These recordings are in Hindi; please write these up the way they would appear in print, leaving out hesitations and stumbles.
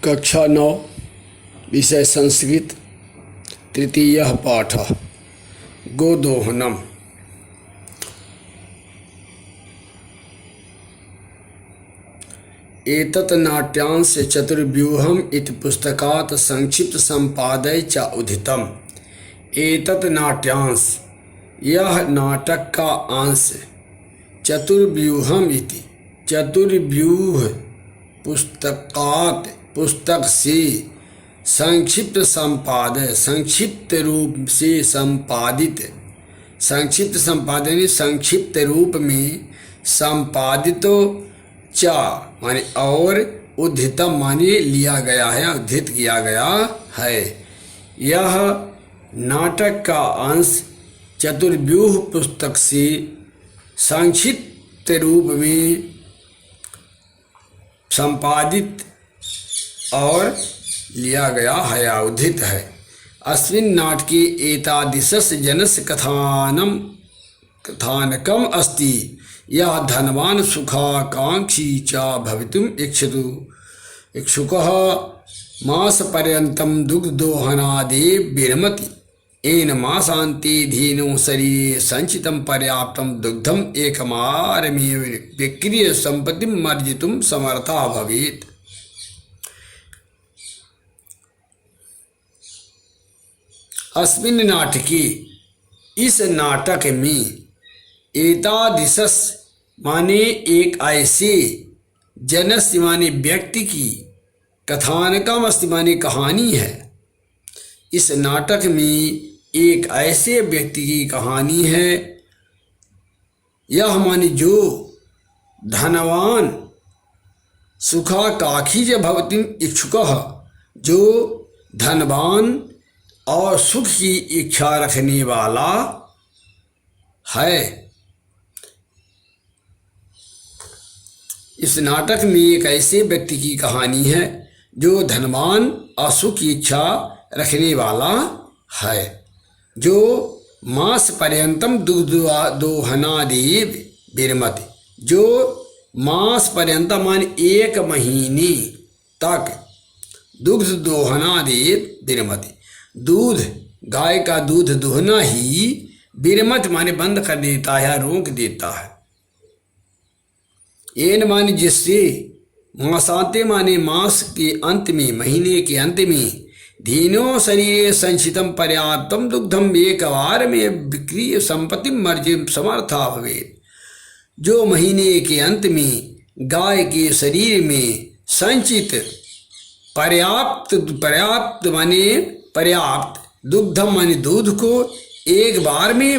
कक्षा 9 विषय संस्कृत तृतीयः पाठः गोदोहनम्। एतत् नाट्यांश चतुर्व्यूहम् इति पुस्तकात् संक्षिप्त संपादय च उदितम्। एतत् नाट्यांश, यह नाटक का अंश, चतुर्व्यूहम् इति चतुर्व्यूह पुस्तकात् पुस्तक से संक्षिप्त संपादय संक्षिप्त रूप से संपादित, संक्षिप्त संपादन संक्षिप्त रूप में संपादितो च माने और उद्धितम माने लिया गया है, उद्धित किया गया है। यह नाटक का अंश चतुर्व्यूह पुस्तक से संक्षिप्त रूप में संपादित और लिया गया है या उद्धित है। अस्मिन् नाटके एतादृशस्य जनस्य कथानकम् अस्ति। यः धनवान् सुखाकांक्षी च भवितुम् इच्छुकः मासपर्यन्तं दुग्धदोहनादेव विरमति। येन मासान्ते धीनो शरीरे सञ्चितं पर्याप्तं दुग्धम् एकवारमेव विक्रीय सम्पत्तिं अर्जितुं समर्थः भवेत्। अस्मिन् नाटके, इस नाटक में, एतादृशस् माने एक ऐसे, जनस्य माने व्यक्ति की, कथानकम् अस्ति माने कहानी है। इस नाटक में एक ऐसे व्यक्ति की कहानी है। यह माने जो धनवान सुखाकांक्षी च भवितुम् इच्छुकः, जो धनवान और सुख की इच्छा रखने वाला है। इस नाटक में एक ऐसे व्यक्ति की कहानी है जो धनवान और सुख की इच्छा रखने वाला है, जो मास पर्यंतम दुग्धदोहनादेव विरमति, जो मास पर्यंतम मान एक महीने तक दुग्ध दोहनादेव विरमति, दूध, गाय का दूध दोहना ही विरमत माने बंद कर देता है, रोक देता है। येन माने जिससे, मासांते माने मास के अंत में, महीने के अंत में, धीनो शरीरे संचितम पर्याप्तम दुग्धम एकवार में विक्रीय संपत्ति मर्जिम समर्था भवेत्। जो महीने के अंत में गाय के शरीर में संचित पर्याप्त माने पर्याप्त दुग्धम माने दूध को एक बार में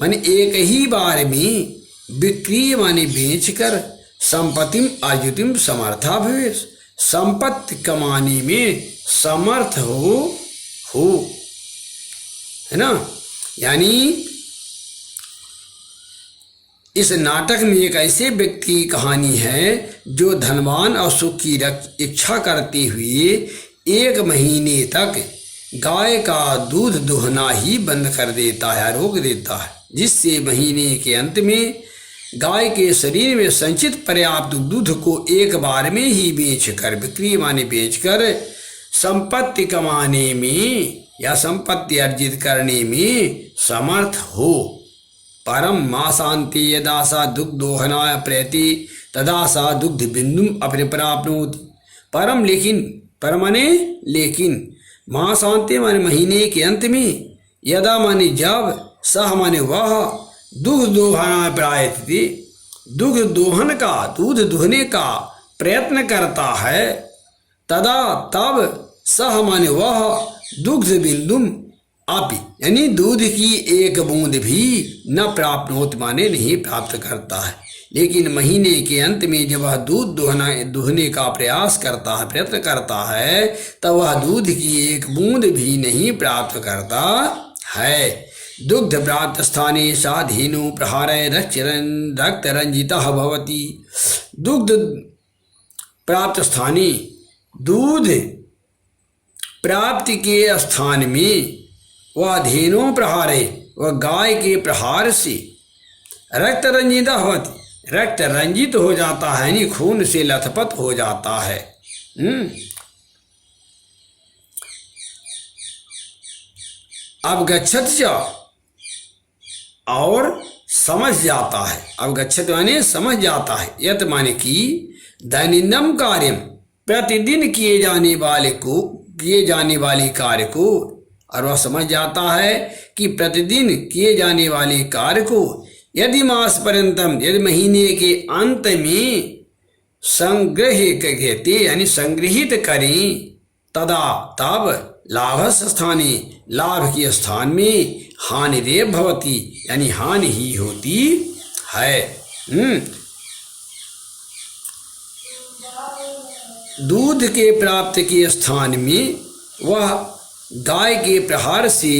माने एक ही बार में विक्रीय माने बेचकर संपत्तिम अर्जितुम समर्था भवेत्, संपत्ति कमाने में समर्थ हो, है ना। यानी इस नाटक में एक ऐसे व्यक्ति की कहानी है जो धनवान और सुख की इच्छा करते हुए एक महीने तक गाय का दूध दोहना ही बंद कर देता है, रोक देता है, जिससे महीने के अंत में गाय के शरीर में संचित पर्याप्त दूध को एक बार में ही बेचकर, बिक्री माने बेचकर, संपत्ति कमाने में या संपत्ति अर्जित करने में समर्थ हो। परम मासान्ते यदा सा दुग्धदोहनाय प्रयति तदा सा दुग्ध बिंदुम अपने प्राप्नोति। परम लेकिन, परम माने लेकिन, मासान्ते माने महीने के अंत में, यदा माने जब, सह माने वह, दुग्ध दोहनाय प्रयति, दुग्ध दोहन का, दूध दुहने का प्रयत्न करता है, तदा तब, सह माने वह, दुग्ध बिंदुम अपि यानी दूध की एक बूंद भी न प्राप्त होत माने नहीं प्राप्त करता है। लेकिन महीने के अंत में जब वह दूध दुहने का प्रयास करता है, प्रयत्न करता है, तब वह दूध की एक बूंद भी नहीं प्राप्त करता है। दुग्ध प्राप्त स्थाने साधीनो प्रहारय रक्त रंजितः भवति। दुग्ध प्राप्त स्थाने, दूध प्राप्ति के स्थान में, वह धेनो प्रहारे, वह गाय के प्रहार से रक्त रंजित होती, रक्त रंजित हो जाता है, यानी खून से लथपथ हो जाता है। अवगच्छत च और समझ जाता है। अवगच्छत माने समझ जाता है। यत माने कि दैनंदिन कार्य, प्रतिदिन किए जाने वाले कार्य को, और वह समझ जाता है कि प्रतिदिन किए जाने वाले कार्य को यदि मास पर्यंतम, यदि महीने के अंत में संग्रहित यानी संग्रहित करें, तदा तब लाभस स्थाने, लाभ के स्थान में हानिरेव भवति यानी हानि ही होती है। दूध के प्राप्त के स्थान में वह गाय के प्रहार से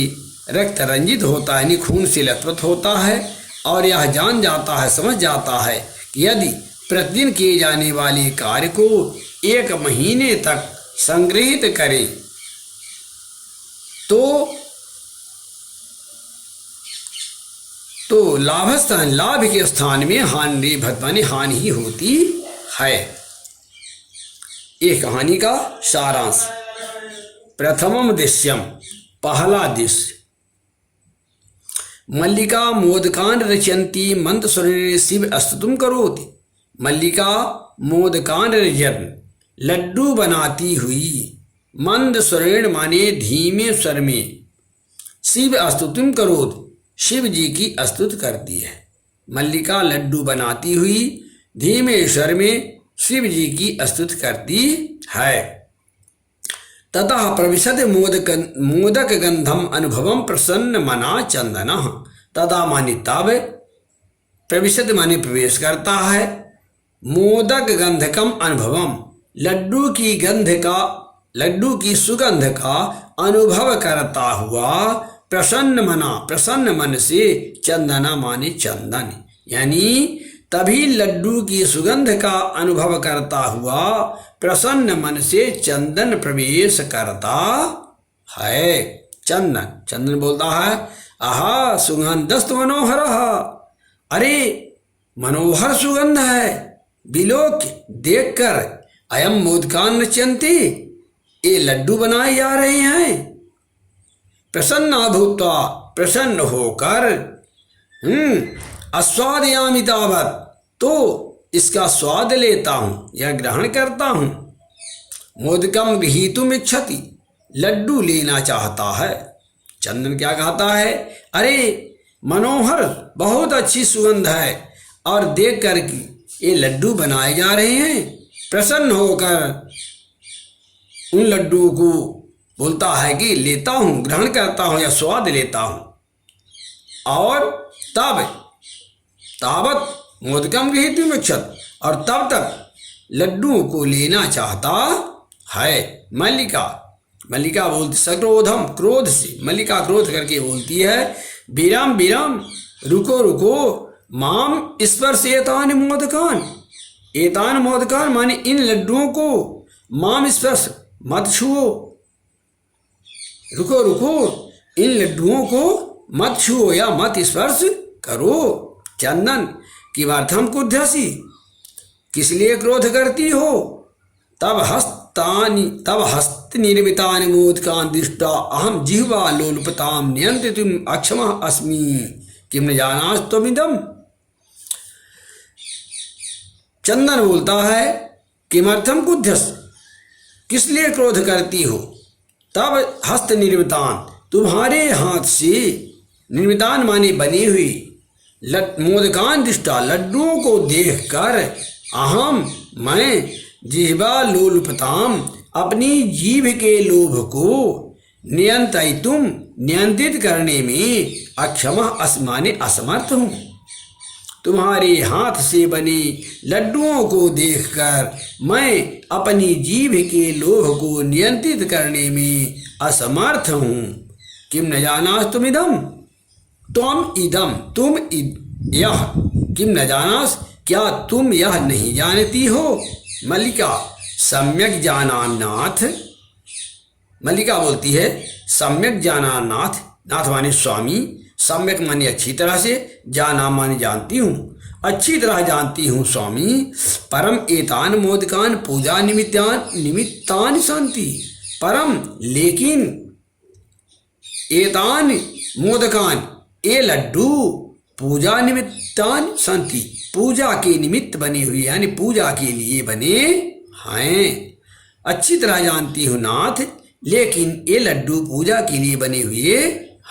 रक्त रंजित होता है, यानी खून से लथपथ होता है, और यह जान जाता है, समझ जाता है कि यदि प्रतिदिन किए जाने वाले कार्य को 1 महीने तक संग्रहित करें तो लाभस्थान, लाभ के स्थान में हानि भत्मानी हानि ही होती है। एक कहानी का सारांश। प्रथमम दृश्यम, पहला दृश्य। मल्लिका मोदकान रचयन्ती मंदस्वरेण शिव स्तुतिं करोति। मल्लिका मोदकान रचयन्, लड्डू बनाती हुई, मंद स्वरेण माने धीमे स्वर में, शिव स्तुतिं करोति शिव जी की स्तुति करती है। मल्लिका लड्डू बनाती हुई धीमे स्वर में शिव जी की स्तुति करती है। ततः प्रविशद मोदक गंधम अनुभवम प्रसन्न मना चंदन। तथा माने तब, प्रविशद माने प्रवेश करता है, मोदक गंधकम अनुभवम, लड्डू की गंध का, लड्डू की सुगंध का अनुभव करता हुआ, प्रसन्न मना, प्रसन्न मन से, चंदना माने चंदन, यानी तभी लड्डू की सुगंध का अनुभव करता हुआ प्रसन्न मन से चंदन प्रवेश करता है। चंदन, चंदन बोलता है, आहा सुगंधस्त मनोहर, अरे मनोहर सुगंध है, बिलोक देखकर, अयम मोदकान रचयन्ति, ये लड्डू बनाए जा रहे हैं। प्रसन्न भूत्वा, प्रसन्न होकर, आस्वादयामि तावत्, तो इसका स्वाद लेता हूँ या ग्रहण करता हूँ। मोदकम गृहीतुम इच्छति, लड्डू लेना चाहता है। चंदन क्या कहता है, अरे मनोहर, बहुत अच्छी सुगंध है, और देख कर कि ये लड्डू बनाए जा रहे हैं, प्रसन्न होकर उन लड्डू को बोलता है कि लेता हूँ, ग्रहण करता हूँ या स्वाद लेता हूँ। और तब तावत मोदकम गृहीतुम इच्छति, और तब तक लड्डू को लेना चाहता है। मल्लिका, मल्लिका बोलती सक्रोधम, क्रोध से, मल्लिका क्रोध करके बोलती है, विराम विराम, रुको रुको, माम स्पर्श एतान मोदकान, एतान मोदकान माने इन लड्डुओं को, माम स्पर्श मत छुओ, रुको रुको, इन लड्डुओं को मत छुओ या मत स्पर्श करो। चंदन किमर्थम क्रुध्यसि, किस लिए क्रोध करती हो। तब हस्त निर्मितानि मोदकान् दृष्ट्वा अहम जिह्वा लोलुपताम नियंत्रितुम अक्षमः अस्मि, किम न जानासि त्वमिदम्। चंदन बोलता है, किमर्थम क्रुध्यसि, किस लिए क्रोध करती हो। तब हस्त निर्मितान, तुम्हारे हाथ से, निर्मितान माने बनी हुई, मोदकान दृष्टा, लड्डुओं को देखकर, अहम मैं, जिह्वा लोलुपताम, अपनी जीभ के लोभ को, नियंत्रितुम नियंत्रित करने में, अक्षम अस्माने असमर्थ हूँ। तुम्हारे हाथ से बने लड्डुओं को देखकर मैं अपनी जीभ के लोभ को नियंत्रित करने में असमर्थ हूँ। किम न जानास तुम इदम, तुम इदम, तुम यह, किम न जानास, क्या तुम यह नहीं जानती हो। मल्लिका सम्यक जानानाथ, मल्लिका बोलती है, सम्यक जानानाथ, नाथ माने स्वामी, सम्यक माने अच्छी तरह से, जाना माने जानती हूँ, अच्छी तरह जानती हूँ स्वामी। परम एतान मोदकान पूजा निमित्तान शांति, परम लेकिन एतान मोदकान ये लड्डू पूजा निमित्तान संति, पूजा के निमित्त बने हुए यानी पूजा के लिए बने हैं। अच्छी तरह जानती हूँ नाथ, लेकिन ये लड्डू पूजा के लिए बने हुए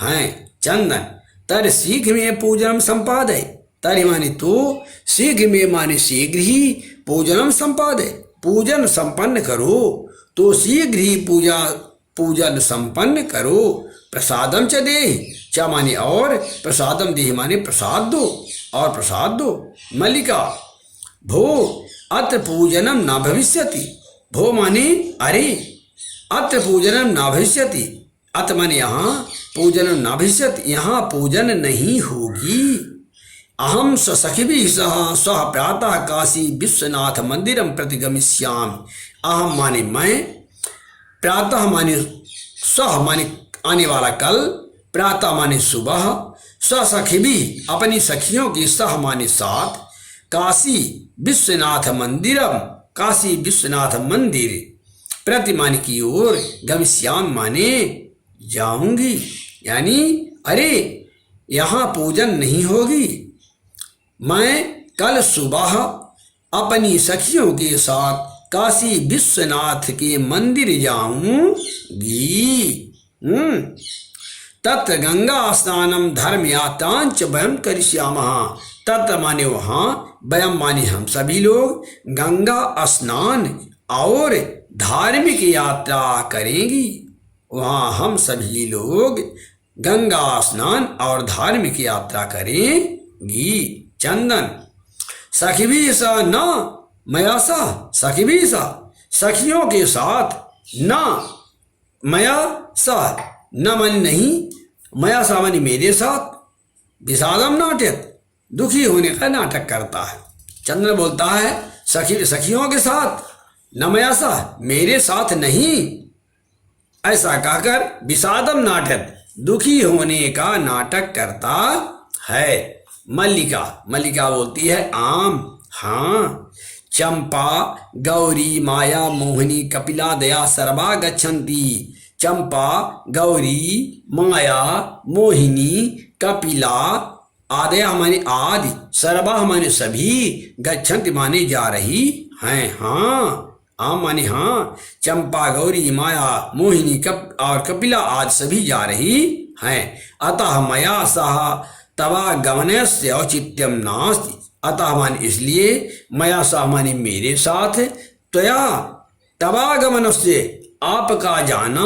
हैं। चंदन तर शीघ्र में पूजनम संपादय, तर माने तो, शीघ्र में माने शीघ्र ही, पूजनम संपादय पूजन संपन्न करो, तो शीघ्र ही पूजन संपन्न करो। प्रसादम च देहि, च माने और, प्रसादम देहि माने प्रसाद दो, और प्रसाद दो। मल्लिका भो अत्र पूजनम न भविष्यति, भो माने अरे, अत्र पूजनम न भविष्यति, अत्र माने यहाँ, पूजनम न भविष्यति यहाँ पूजन नहीं होगी। अहम सखिभिः सह प्रातः काशी विश्वनाथ मंदिरम प्रति गमिष्यामि, अहम माने मैं, प्रातः माने सह माने आने वाला कल, प्रातः माने सुबह, सखिभिः अपनी सखियों के सह माने साथ, काशी विश्वनाथ मंदिरम काशी विश्वनाथ मंदिर, प्रति माने की ओर, गमिष्यामि माने जाऊंगी, यानी अरे यहाँ पूजन नहीं होगी, मैं कल सुबह अपनी सखियों के साथ काशी विश्वनाथ के मंदिर जाऊंगी। तत्र गंगा स्नानम धर्म यात्रांच वयम करिष्यामः, तत्र माने वहाँ, वयम माने हम सभी लोग, गंगा स्नान और धार्मिक यात्रा करेंगी। वहाँ हम सभी लोग गंगा स्नान और धार्मिक यात्रा करेंगी। चंदन सखिभिः सह न मया सह, सखिभिः सह सखियों के साथ, न मया सह न माने नहीं, मया सह माने मेरे साथ, विषादम नाट्यत दुखी होने का नाटक करता है। चंद्र बोलता है सखियों के साथ, न मया सह मेरे साथ नहीं, ऐसा कहकर विषादम नाटक दुखी होने का नाटक करता है। मल्लिका बोलती है आम हाँ। चंपा गौरी माया मोहिनी कपिला दया सर्वा गच्छन्ति, चंपा गौरी माया मोहिनी कपिला आदया माने आदि, सर्वा माने सभी, गच्छन्ति माने जा रही हैं। हाँ आम माने हाँ, चंपा गौरी माया मोहिनी और कपिला आज सभी जा रही हैं। अतः मया सह तवा गमनस्य औचित्यम नास्ति, अतः माने इसलिए, मया सह माने मेरे साथ, त्वया तवागमनस्य आपका जाना,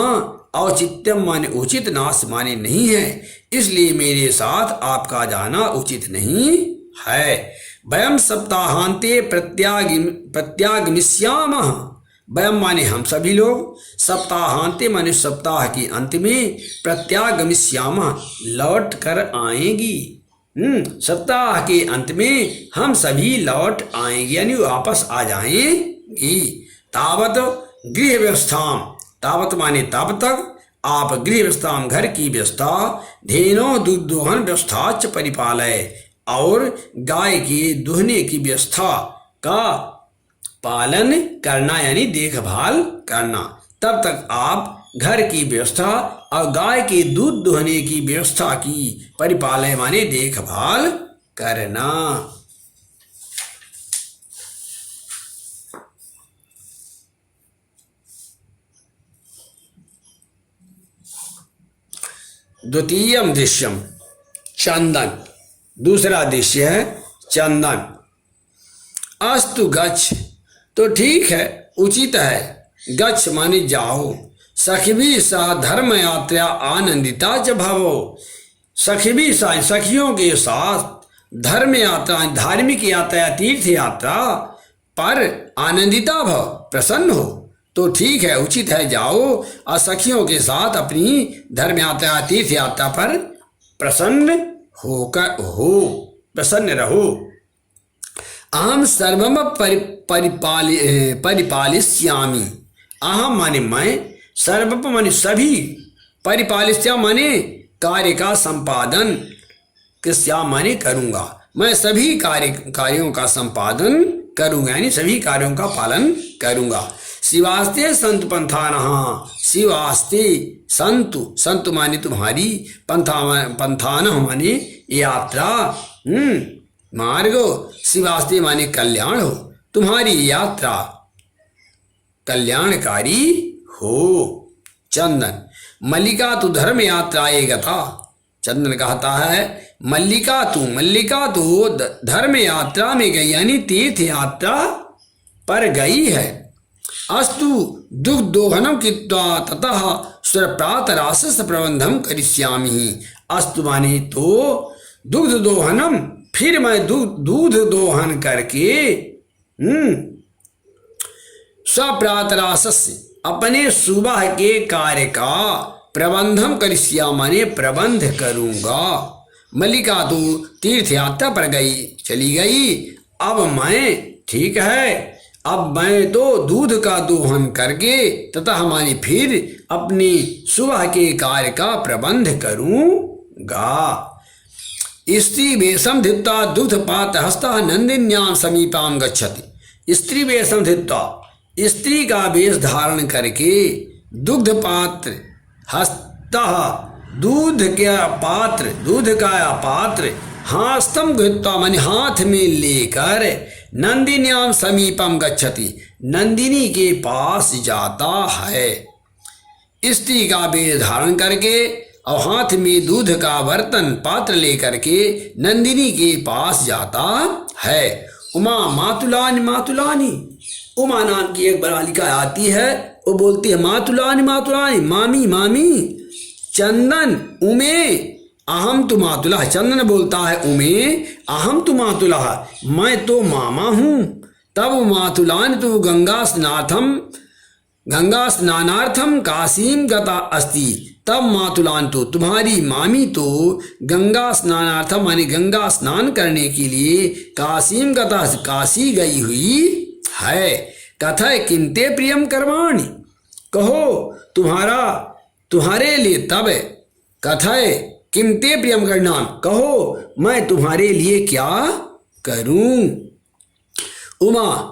औचित्यम माने उचित, नास्ति माने नहीं है, इसलिए मेरे साथ आपका जाना उचित नहीं है। वयम सप्ताहांते प्रत्यागमिष्यामः, वयम माने हम सभी लोग, सप्ताहांते माने सप्ताह के अंत में, प्रत्यागमिष्यामः लौट कर आएंगी। सप्ताह के अंत में हम सभी लौट आएंगे यानी वापस आ जाएंगी। तावत गृह व्यवस्थाम, तावत माने तब तक, आप गृह व्यवस्थाम घर की व्यवस्था, धेनो दुग्धोहन व्यवस्था च परिपालय, और गाय के दुहने की व्यवस्था का पालन करना यानी देखभाल करना। तब तक आप घर की व्यवस्था और गाय के दूध दुहने की व्यवस्था की परिपालय माने देखभाल करना। द्वितीयम दृश्यम चंदन, दूसरा दृश्य है चंदन। अस्तु गच्छ, तो ठीक है उचित है, गच्छ माने जाओ, सखिभिः सह धर्म यात्रा आनंदिता च भवो, सखिभिः सह सखियों के साथ धर्म यात्रा धार्मिक यात्रा तीर्थ यात्रा पर आनंदिता भव प्रसन्न हो, तो ठीक है उचित है जाओ और सखियों के साथ अपनी धर्म यात्रा तीर्थ यात्रा पर प्रसन्न होकर हो, प्रसन्न रहो। अहम सर्वम परिपालिष्यामि, अहम माने मैं, सर्वम माने सभी, परिपालिष्या माने कार्य का संपादन, कृष्या माने करूँगा, मैं सभी कार्यों का संपादन करूँगा यानी सभी कार्यों का पालन करूँगा। शिवास्ते संत पंथानः, शिवास्ते संतु, संतु माने तुम्हारी, पंथानः माने यात्रा, मार्गो, शिवास्ते माने कल्याण हो, तुम्हारी यात्रा कल्याणकारी हो। चंदन, मल्लिका तु धर्म यात्राए गता, चंदन कहता है मल्लिका तो धर्म यात्रा में गई, यानी तीर्थ यात्रा पर गई है। अस्तु दुग्ध दोहनम कृत्वा ततः स्वप्रात रासस प्रबंधम करिष्यामि। अस्तु माने तो दुग्ध दोहनम, फिर मैं दूध दोहन करके स्वप्रात रासस, अपने सुबह के कार्य का प्रबंधम करिष्यामि माने प्रबंध करूंगा। मल्लिका तो तीर्थ यात्रा पर गई, चली गई, अब मैं, ठीक है, अब मैं तो दूध का दोहन करके तथा हमारी फिर अपनी सुबह के कार्य का प्रबंध करूंगा। स्त्री वेशम धृत्वा दुग्धपात हस्ता नंदिन्याम समीपाम गच्छति। स्त्री वेशम धृत्वा, स्त्री का वेश धारण करके, दुग्ध पात्र हस्ता, दूध का पात्र, हास्तम गृहीत्वा माने हाथ में लेकर, नंदिन्याम समीपम गच्छति, नंदिनी के पास जाता है। स्त्री का वेश धारण करके और हाथ में दूध का बर्तन पात्र लेकर के नंदिनी के पास जाता है। उमा मातुलानी, उमा नाम की एक बालिका आती है, वो बोलती है मातुलानी, मामी। चंदन, उमे अहम तु मातुला, चंदन बोलता है उमे अहम तु मातुला, मैं तो मामा हूँ। तब मातुलान तो गंगा स्नानार्थम काशीम गता अस्ति। तब मातुलान तो तुम्हारी मामी तो गंगा स्नानार्थम माने गंगा स्नान करने के लिए काशीम गता, काशी गई हुई है। कथय किंते प्रियम कर्माणि, कहो तुम्हारे लिए, तब कथय किमते प्रियम करना, कहो मैं तुम्हारे लिए क्या करूं। उमा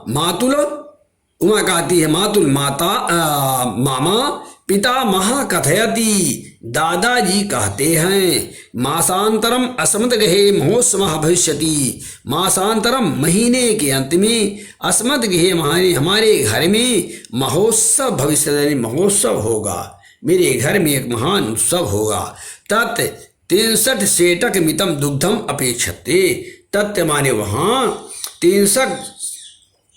कहती है मातुल मामा, पिता महा कथयति, दादाजी कहते हैं, मासांतरम अस्मत् गृहे महोत्सव भविष्यति। मासांतरम महीने के अंत में, अस्मत् गृहे हमारे घर में महोत्सव भविष्य, महोत्सव होगा, मेरे घर में एक महान उत्सव होगा। तत् 63 सेटक मितम दुग्धम अपेक्षते। तत् माने वहाँ 63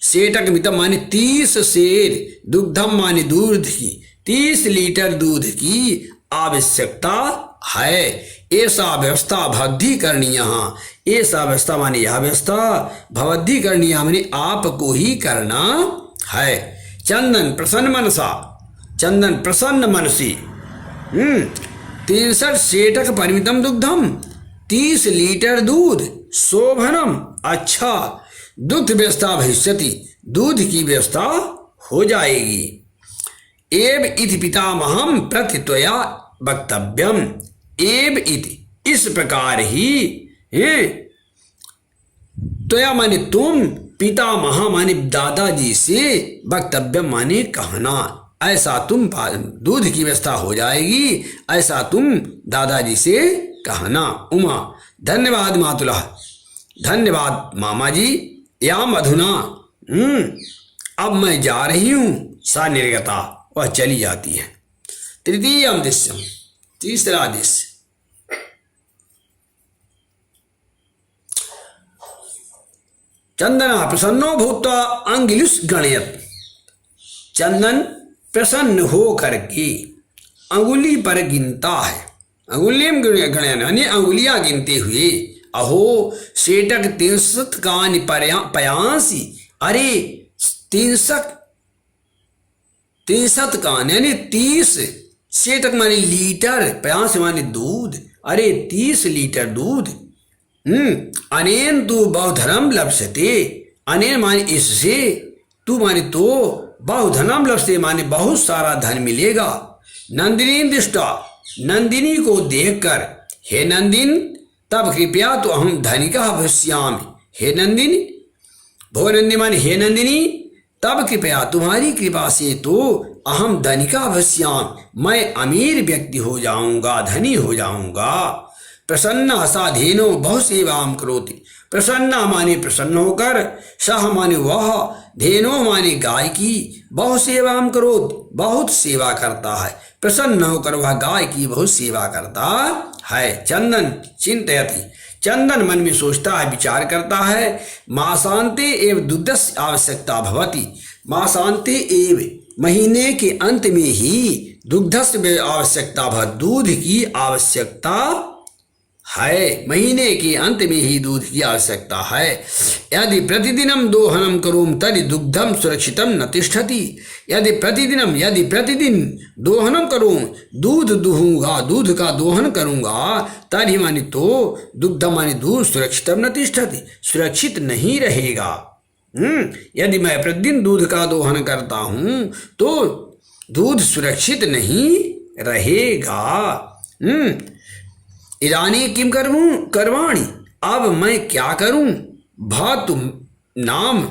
सेटक मितम माने 30 सेर, दुग्धम माने दूध की, 30 लीटर दूध की आवश्यकता है। ऐसा व्यवस्था भवद्धी करनी, यहाँ ऐसा व्यवस्था माने यह व्यवस्था, भवद्धी करनी माने आपको ही करना है। चंदन प्रसन्न मनसी 63 सेटक परिमितम दुग्धम, 30 लीटर दूध, शोभनम अच्छा, दुग्ध व्यवस्था भविष्यति, दूध की व्यवस्था हो जाएगी। एव इति पितामहम प्रति त्वया वक्तव्यम, एव इति इस प्रकार ही, त्वया माने तुम, पितामह माने दादाजी से, वक्तव्यम माने कहना, ऐसा तुम, दूध की व्यवस्था हो जाएगी, ऐसा तुम दादाजी से कहना। उमा, धन्यवाद मातुला, धन्यवाद मामा जी। याम अधुना, अब मैं जा रही हूँ। सा निर्गता, वह चली जाती है। तृतीयम दृश्यम, तीसरा दृश्य। चंदन प्रसन्नो भूत्वा अंगिलिस गणयत। चंदन प्रसन्न हो करके अंगुली पर गिनता है, अंगुलियम गणयन यानी अंगुलियां गिनते हुए, अहो सेटक 63 कान पयांसी, अरे 63 कान यानी 30 सेटक माने लीटर, पयांस माने दूध, अरे 30 लीटर दूध। अनेन तू बहुधनम लप्स्यते, अनेन माने इससे, तू माने तो बहुधनम लप्स्यते माने बहुत सारा धन मिलेगा। नंदिनी दृष्टा, नंदिनी को देखकर, हे नंदिन तब कृपया तो अहम धनिका भविष्यामि। हे नंदिनी, भो नंदिनी माने हे नंदिनी, तब कृपया तुम्हारी कृपा से तो अहम धनिका भस्याम, मैं अमीर व्यक्ति हो जाऊंगा, धनी हो जाऊंगा। प्रसन्न सा धेनो बहु सेवाम करोति। प्रसन्ना माने प्रसन्न होकर, सह माने वह, धेनो माने गाय की, बहु सेवाम करोति बहुत सेवा करता है। प्रसन्न होकर वह गाय की बहुत सेवा करता है। चंदन चिंतयति, चंदन मन में सोचता है, विचार करता है। मासांते एव दुग्धस्य आवश्यकता भवति। मासांते एव महीने के अंत में ही दुग्धस्य आवश्यकता भवति, दूध की आवश्यकता है। महीने के अंत में ही दूध की आवश्यकता है। यदि प्रतिदिनम दोहनम करूम तदि दुग्धम सुरक्षितम न तिष्ठति। यदि प्रतिदिन दोहनम करूं, दूध दुहूंगा, दूध का दोहन करूंगा, तभी माने तो दुग्ध माने दूध सुरक्षितम न तिष्ठति, सुरक्षित नहीं रहेगा। यदि मैं प्रतिदिन दूध का दोहन करता हूं तो दूध सुरक्षित नहीं रहेगा। इदानी किम करवाणी, अब मैं क्या करूं। भातु नाम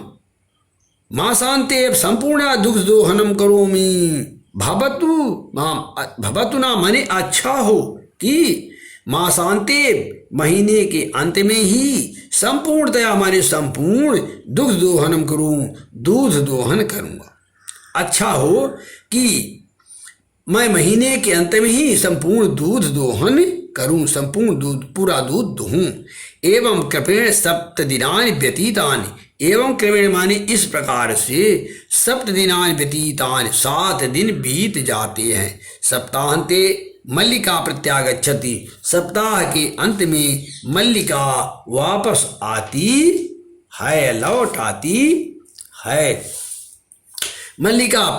मासांते संपूर्ण दुग्ध दोहनम करोमि। भवतु ना माने अच्छा हो कि मासांते महीने के अंत में ही संपूर्णतया माने संपूर्ण दुग्ध दोहनम करूं, दूध दोहन करूंगा। अच्छा हो कि मैं महीने के अंत में ही संपूर्ण दूध दोहन करूं, संपूर्ण दूध पूरा दूध दूहूं। एवं क्रमेण सप्त दिनानि व्यतीतानि, एवं क्रमेण माने इस प्रकार से सप्त दिनानि व्यतीतानि 7 दिन बीत जाते हैं। सप्ताहांते मल्लिका प्रत्यागच्छति, सप्ताह के अंत में मल्लिका वापस आती है, लौट आती है। मल्लिका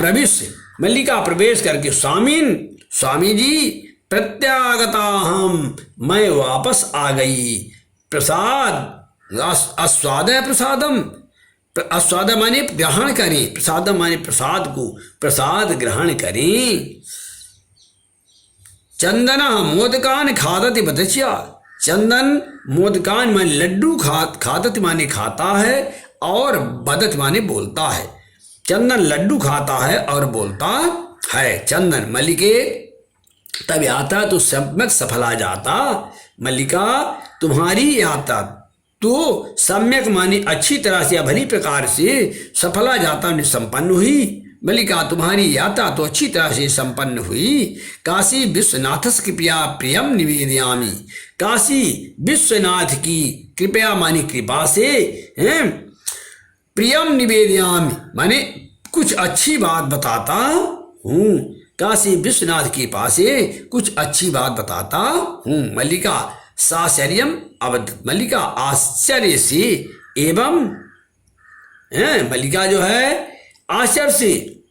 प्रवेश करके स्वामी जी प्रत्यागता हम, मैं वापस आ गई। प्रसाद आस्वाद प्रसादम, आस्वाद माने ग्रहण करें, प्रसादम माने प्रसाद को, प्रसाद ग्रहण करें। चंदन मोदकान खादति बदच्या, चंदन मोदकान माने लड्डू खादति माने खाता है, और बदत माने बोलता है। चंदन लड्डू खाता है और बोलता है। चंदन मल्लिके तब यात्रा तो सम्यक सफला जाता। मल्लिका तुम्हारी यात्रा तो सम्यक माने अच्छी तरह से या भली प्रकार से सफला जाता संपन्न हुई। मल्लिका तुम्हारी यात्रा तो अच्छी तरह से संपन्न हुई। काशी विश्वनाथस कृपया प्रियम निवेदयामि, काशी विश्वनाथ की कृपया माने कृपा से प्रियम निवेदयामि माने कुछ अच्छी बात बताता हूँ। काशी विश्वनाथ के पास कुछ अच्छी बात बताता हूँ। मल्लिका साश्चर्यम अवध, मल्लिका आश्चर्य से एवं मल्लिका जो है आश्चर्य से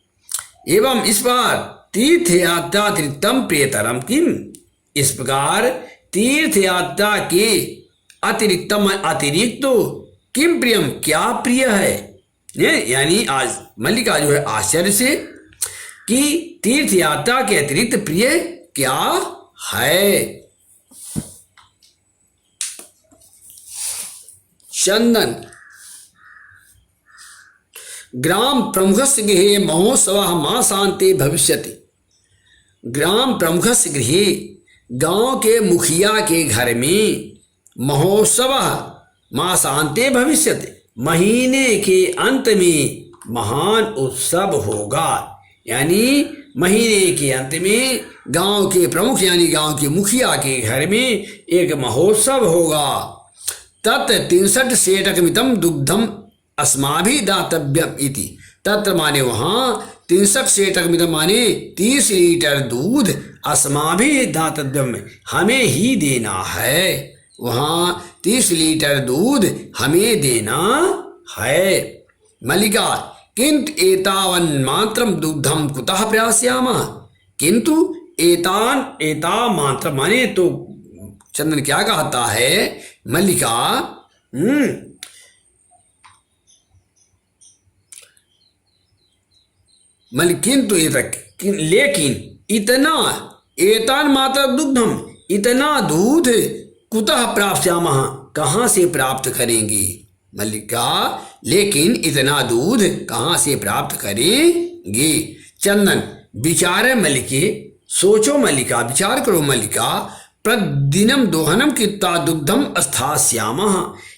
एवं इस बार तीर्थ यात्रा अतिरिक्तम प्रियतरम किम, इस प्रकार तीर्थ यात्रा के अतिरिक्त किम प्रियम क्या प्रिय है। यानी आज मल्लिका जो है आश्चर्य से कि तीर्थ यात्रा के अतिरिक्त प्रिय क्या है। चंदन ग्राम प्रमुखस्य गृहे महोत्सवः मासान्ते भविष्यति। ग्राम प्रमुखस्य गृहे, गांव के मुखिया के घर में, महोत्सवः मासान्ते भविष्यति महीने के अंत में महान उत्सव होगा। यानी महीने के अंत में गांव के प्रमुख यानी गांव के मुखिया के घर में एक महोत्सव होगा। तत् 63 सेटकमितम दुग्धम अस्माभिः दातव्यम इति, तत्र माने वहाँ 63 सेटकमितम माने 30 लीटर दूध अस्माभिः दातव्यम हमें ही देना है। वहाँ 30 लीटर दूध हमें देना है। मल्लिका किंतु एतावन् मात्रम दुग्धम कुतः प्रयास्यामः, किंतु एता मात्र माने तो चंदन क्या कहता है मल्लिका किंतु लेकिन इतना एतान मात्र दुग्धम, इतना दूध कुतः प्राप्स्यामः कहाँ से प्राप्त करेंगे। मल्लिका, लेकिन इतना दूध कहाँ से प्राप्त करेंगे? चंदन, विचार मल्लिके, सोचो मल्लिका, विचार करो मल्लिका। प्रतिदिनम दोहनम कित्वा दुग्धम स्थास्यामः,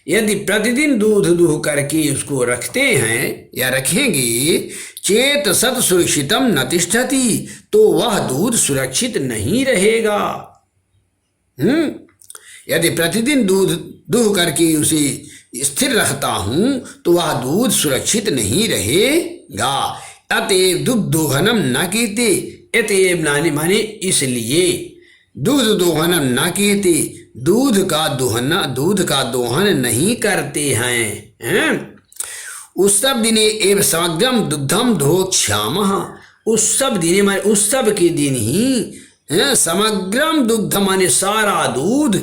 यदि प्रतिदिन दूध दूह करके उसको रखते हैं या रखेंगे, चेत सत सुरक्षितम न तिष्ठति, तो वह दूध सुरक्षित नहीं रहेगा। यदि प्रतिदिन दूध दूह करके उसे स्थिर रखता हूं तो वह दूध सुरक्षित नहीं रहेगा। अतएव दुग्ध दोहनम न कीते, अतएव माने इसलिए दूध दोहनम न कीते, दूध का दोहन नहीं करते हैं। उत्सव दिने एव समग्रम दुग्धम धोक्ष्यामः, उत्सव दिने माने उत्सव के दिन ही समग्रम दुग्ध माने सारा दूध,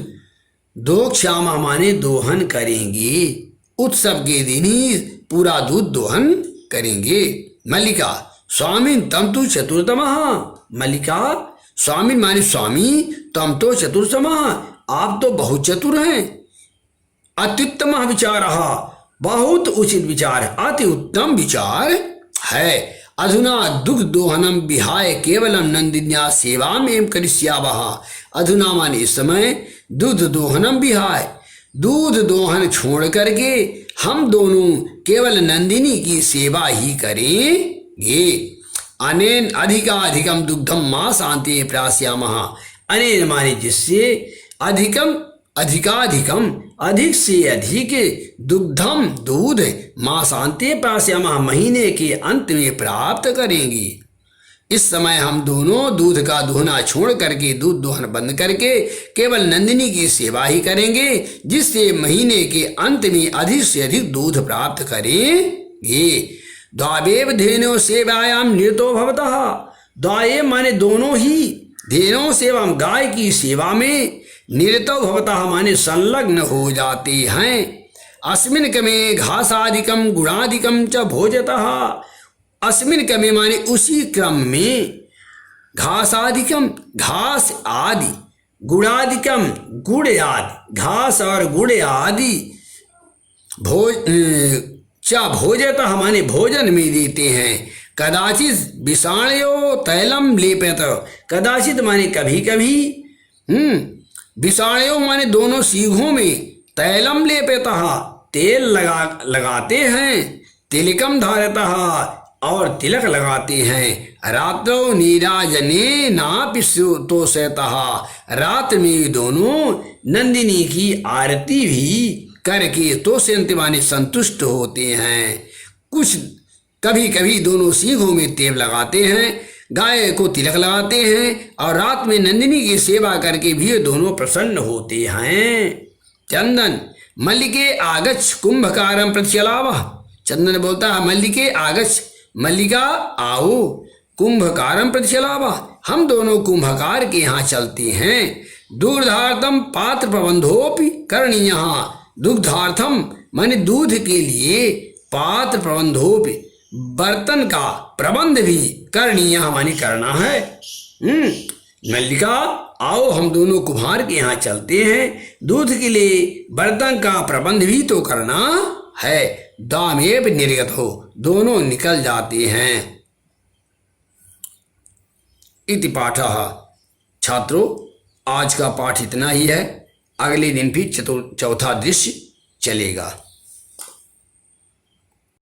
धोक्ष्यामः माने दोहन करेंगे, उत्सव के दिन ही पूरा दूध दोहन करेंगे। मल्लिका, स्वामी तम तो चतुर्तमः, मल्लिका स्वामी माने स्वामी, तम तो चतुर्तमः, आप तो बहुत चतुर हैं। अत्युत्तम विचार, बहुत उचित विचार, अति उत्तम विचार है। अधुना दुग्ध दोहनम विहाय केवलम नंदिन्या सेवा में करिष्यावः, अधुना माने इस समय दूध दोहनम विहाय, दूध दोहन छोड़ करके हम दोनों केवल नंदिनी की सेवा ही करेंगे। अनेन अधिकाधिकम दुग्धम मां शांति प्रास्यामः, अनेन माने जिससे अधिकम अधिकाधिकम अधिक से अधिक दुग्धम दूध मां शांति प्रास्यामः महीने के अंत में प्राप्त करेंगे। इस समय हम दोनों दूध का दोहना छोड़ करके दूध दोहन बंद करके केवल नंदिनी की सेवा ही करेंगे, जिससे महीने के अंत में अधिक से अधिक दूध प्राप्त करेंगे। द्वावेव धेनो सेवायाम निरतो भवतः, द्वाये माने दोनों ही, धेनो सेवा गाय की सेवा में, निरतो भवतः माने संलग्न हो जाते हैं। अस्मिन क्रमे घासादिकम गुणादिकम च भोजतः, अस्मिन क्रमे माने उसी क्रम में, घासादिकम घास आदि, गुणादिकम गुड़ आदि, घास और गुड़ आदि, भोजतः माने भोजन में देते हैं। कदाचित विषाणयो तैलम लेपत, कदाचित माने कभी कभी, विषाणयो माने दोनों सीघों में, तैलम लेपतः तेल लगाते हैं, तिलकम धारतः और तिलक लगाते हैं। रात्रो नीराजने नापि तोषयतः, रात में दोनों नंदिनी की आरती भी करके तोषयन्ति माने संतुष्ट होते हैं। कुछ कभी कभी दोनों सींगों में तेल लगाते हैं, गाय को तिलक लगाते हैं और रात में नंदिनी की सेवा करके भी दोनों प्रसन्न होते हैं। चंदन, मल्लिके आगच्छ कुंभकारम प्रत्यलावः, चंदन बोलता है मल्लिके आगच्छ, मल्लिका आओ, कुंभकारम प्रत्यलावः, हम दोनों कुंभकार के यहाँ चलते हैं। दुग्धार्थम पात्र प्रबंधोपि करणीयः, दुग्धार्थम माने दूध के लिए, पात्र प्रबंधोपि बर्तन का प्रबंध भी, करणीय माने करना है। मल्लिका आओ, हम दोनों कुम्हार के यहाँ चलते हैं, दूध के लिए बर्तन का प्रबंध भी तो करना है। दामेव निर्गत हो, दोनों निकल जाते हैं। इति पाठः। छात्रों, आज का पाठ इतना ही है, अगले दिन भी चौथा दृश्य चलेगा।